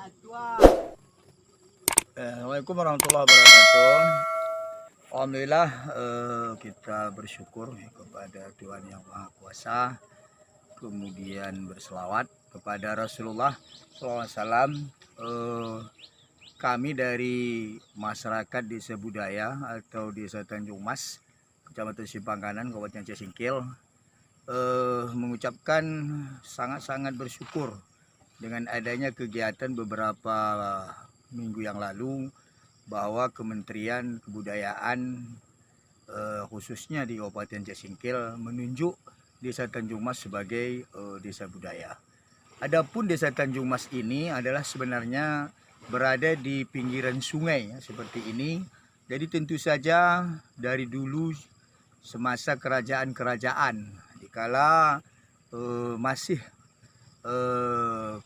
Assalamualaikum warahmatullahi wabarakatuh. Alhamdulillah, kita bersyukur kepada Tuhan Yang Maha Kuasa, kemudian berselawat kepada Rasulullah SAW. Kami dari masyarakat Desa Budaya atau Desa Tanjung Mas, Kecamatan Simpang Kanan, Kabupaten Aceh Singkil, mengucapkan sangat-sangat bersyukur dengan adanya kegiatan beberapa minggu yang lalu bahwa Kementerian Kebudayaan khususnya di Kabupaten Aceh Singkil menunjuk Desa Tanjung Mas sebagai desa budaya. Adapun Desa Tanjung Mas ini adalah sebenarnya berada di pinggiran sungai seperti ini. Jadi tentu saja dari dulu semasa kerajaan-kerajaan dikala masih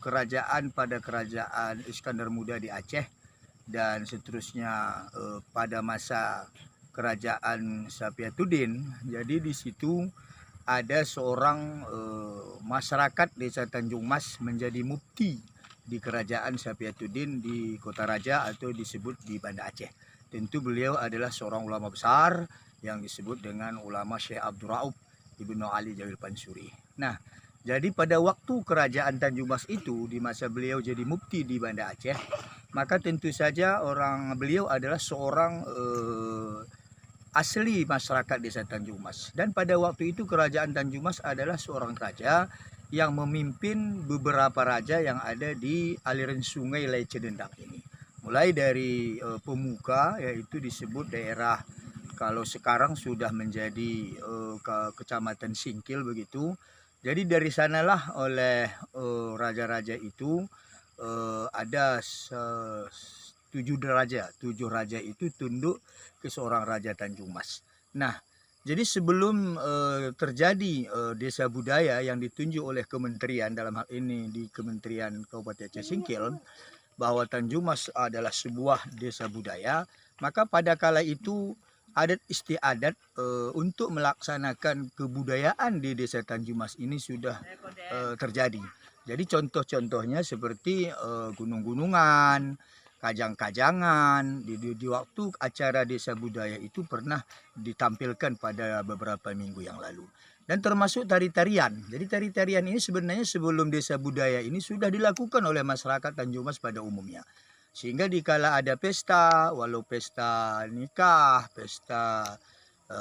kerajaan pada kerajaan Iskandar Muda di Aceh dan seterusnya pada masa kerajaan Sapiatuddin. Jadi di situ ada seorang masyarakat Desa Tanjung Mas menjadi mufti di kerajaan Sapiatuddin di Kota Raja atau disebut di Banda Aceh. Tentu beliau adalah seorang ulama besar yang disebut dengan ulama Syekh Abdul Rauf Ibnu Ali Jawil Pansuri. Nah, jadi pada waktu kerajaan Tanjung Mas itu, di masa beliau jadi mufti di Banda Aceh, maka tentu saja beliau adalah seorang asli masyarakat Desa Tanjung Mas. Dan pada waktu itu kerajaan Tanjung Mas adalah seorang raja yang memimpin beberapa raja yang ada di aliran sungai Lece Dendang ini. Mulai dari pemuka, yaitu disebut daerah, kalau sekarang sudah menjadi Kecamatan Singkil begitu. Jadi dari sanalah oleh raja-raja itu ada 7 raja itu tunduk ke seorang raja Tanjung Mas. Nah, jadi sebelum terjadi desa budaya yang ditunjuk oleh kementerian, dalam hal ini di Kementerian Kabupaten Aceh Singkil, bahwa Tanjung Mas adalah sebuah desa budaya, maka pada kala itu adat istiadat untuk melaksanakan kebudayaan di Desa Tanjung Mas ini sudah terjadi. Jadi contoh-contohnya seperti gunung-gunungan, kajang-kajangan. Di waktu acara desa budaya itu pernah ditampilkan pada beberapa minggu yang lalu. Dan termasuk tari-tarian. Jadi tari-tarian ini sebenarnya sebelum desa budaya ini sudah dilakukan oleh masyarakat Tanjung Mas pada umumnya. Sehingga dikala ada pesta, walau pesta nikah, pesta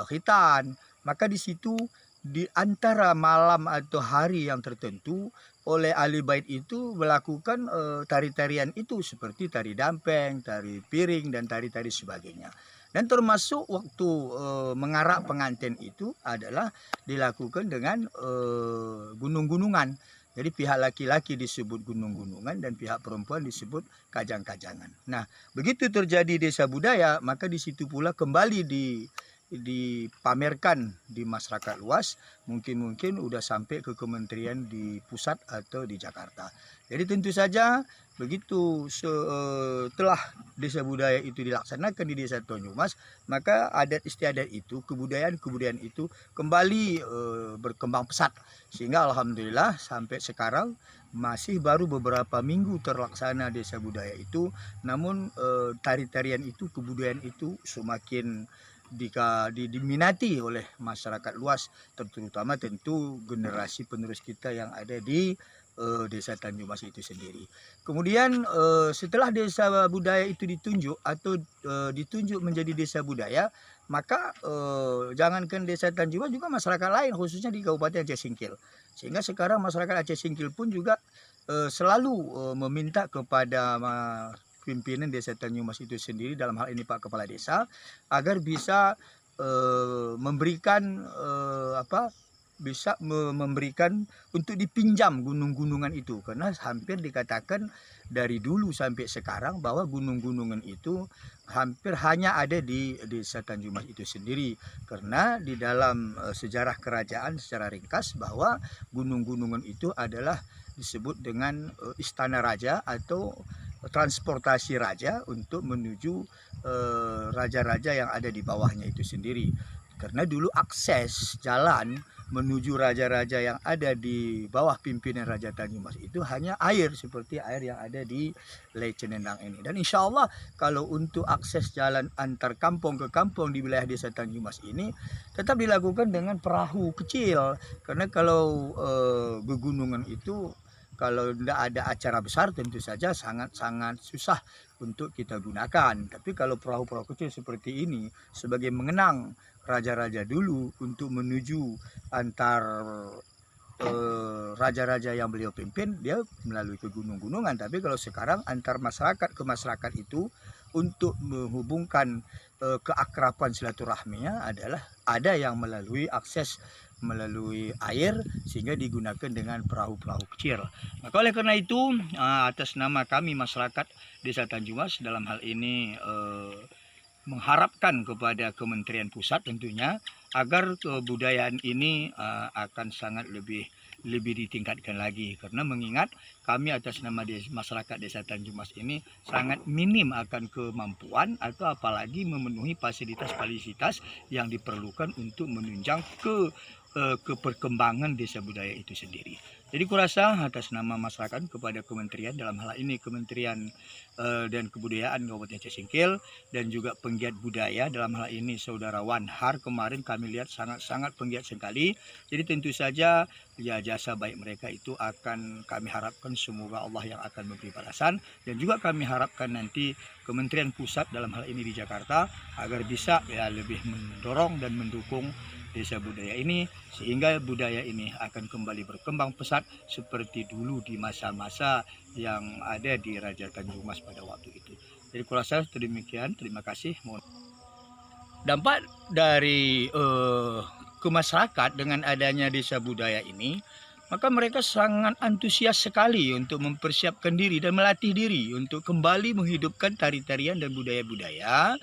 khitan, maka di situ di antara malam atau hari yang tertentu oleh ahli bait itu melakukan tari-tarian itu seperti tari dampeng, tari piring, dan tari-tari sebagainya. Dan termasuk waktu mengarak pengantin itu adalah dilakukan dengan gunung-gunungan. Jadi pihak laki-laki disebut gunung-gunungan dan pihak perempuan disebut kajang-kajangan. Nah, begitu terjadi desa budaya, maka di situ pula kembali dipamerkan di masyarakat luas. Mungkin udah sampai ke kementerian di pusat atau di Jakarta. Jadi tentu saja begitu setelah desa budaya itu dilaksanakan di Desa Tanjung Mas, maka adat istiadat itu, kebudayaan itu kembali berkembang pesat. Sehingga alhamdulillah sampai sekarang masih baru beberapa minggu terlaksana desa budaya itu, namun tari-tarian itu, kebudayaan itu semakin diminati oleh masyarakat luas, terutama tentu generasi penerus kita yang ada di Desa Tanjung Mas itu sendiri. Kemudian setelah desa budaya itu ditunjuk atau ditunjuk menjadi desa budaya, maka jangankan Desa Tanjung Mas, juga masyarakat lain khususnya di Kabupaten Aceh Singkil. Sehingga sekarang masyarakat Aceh Singkil pun juga selalu meminta kepada pimpinan Desa Tanjung Mas itu sendiri, dalam hal ini Pak Kepala Desa, agar bisa memberikan memberikan untuk dipinjam gunung-gunungan itu, karena hampir dikatakan dari dulu sampai sekarang bahwa gunung-gunungan itu hampir hanya ada di Desa Tanjung Mas itu sendiri, karena di dalam sejarah kerajaan secara ringkas bahwa gunung-gunungan itu adalah disebut dengan istana raja atau transportasi raja untuk menuju raja-raja yang ada di bawahnya itu sendiri. Karena dulu akses jalan menuju raja-raja yang ada di bawah pimpinan Raja Tanjung Mas itu hanya air, seperti air yang ada di Lecenendang ini. Dan insya Allah kalau untuk akses jalan antar kampung ke kampung di wilayah Desa Tanjung Mas ini tetap dilakukan dengan perahu kecil, karena kalau pegunungan itu kalau tidak ada acara besar tentu saja sangat-sangat susah untuk kita gunakan. Tapi kalau perahu-perahu kecil seperti ini sebagai mengenang raja-raja dulu untuk menuju antar raja-raja yang beliau pimpin, dia melalui ke gunung-gunungan. Tapi kalau sekarang antar masyarakat ke masyarakat itu untuk menghubungkan keakraban silaturahminya adalah ada yang melalui akses melalui air, sehingga digunakan dengan perahu-perahu kecil. Maka oleh karena itu atas nama kami masyarakat Desa Tanjung Mas dalam hal ini mengharapkan kepada Kementerian Pusat tentunya agar kebudayaan ini akan sangat lebih ditingkatkan lagi, karena mengingat kami atas nama masyarakat Desa Tanjung Mas ini sangat minim akan kemampuan atau apalagi memenuhi fasilitas-fasilitas yang diperlukan untuk menunjang ke perkembangan desa budaya itu sendiri. Jadi kurasa atas nama masyarakat kepada kementerian, dalam hal ini Kementerian dan Kebudayaan Kabupaten Cisingkil, dan juga penggiat budaya, dalam hal ini Saudara Wanhar, kemarin kami lihat sangat-sangat penggiat sekali. Jadi tentu saja ya jasa baik mereka itu akan kami harapkan semoga Allah yang akan memberi balasan, dan juga kami harapkan nanti Kementerian Pusat dalam hal ini di Jakarta agar bisa ya lebih mendorong dan mendukung desa budaya ini, sehingga budaya ini akan kembali berkembang pesat seperti dulu di masa-masa yang ada di Raja Tanjung Mas pada waktu itu. Jadi kurasa demikian, terima kasih. Dampak dari ke masyarakat dengan adanya desa budaya ini, maka mereka sangat antusias sekali untuk mempersiapkan diri dan melatih diri untuk kembali menghidupkan tari-tarian dan budaya-budaya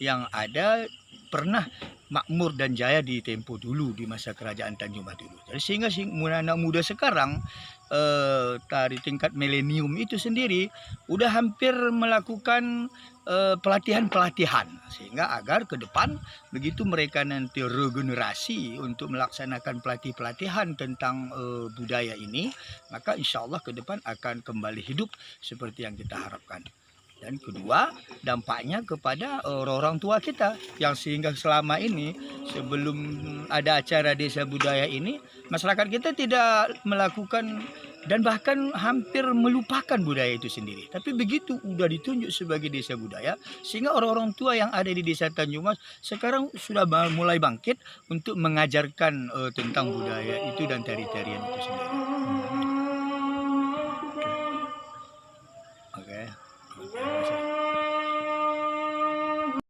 yang ada pernah makmur dan jaya di tempo dulu di masa kerajaan Tanjung Mas dulu. Jadi sehingga anak muda sekarang tari tingkat milenium itu sendiri udah hampir melakukan pelatihan-pelatihan, sehingga agar ke depan begitu mereka nanti regenerasi untuk melaksanakan pelatihan tentang budaya ini, maka insya Allah ke depan akan kembali hidup seperti yang kita harapkan. Dan kedua, dampaknya kepada orang tua kita yang sehingga selama ini sebelum ada acara desa budaya ini, masyarakat kita tidak melakukan dan bahkan hampir melupakan budaya itu sendiri. Tapi begitu udah ditunjuk sebagai desa budaya, sehingga orang-orang tua yang ada di Desa Tanjung Mas sekarang sudah mulai bangkit untuk mengajarkan tentang budaya itu dan tari-tarian itu sendiri. Oke.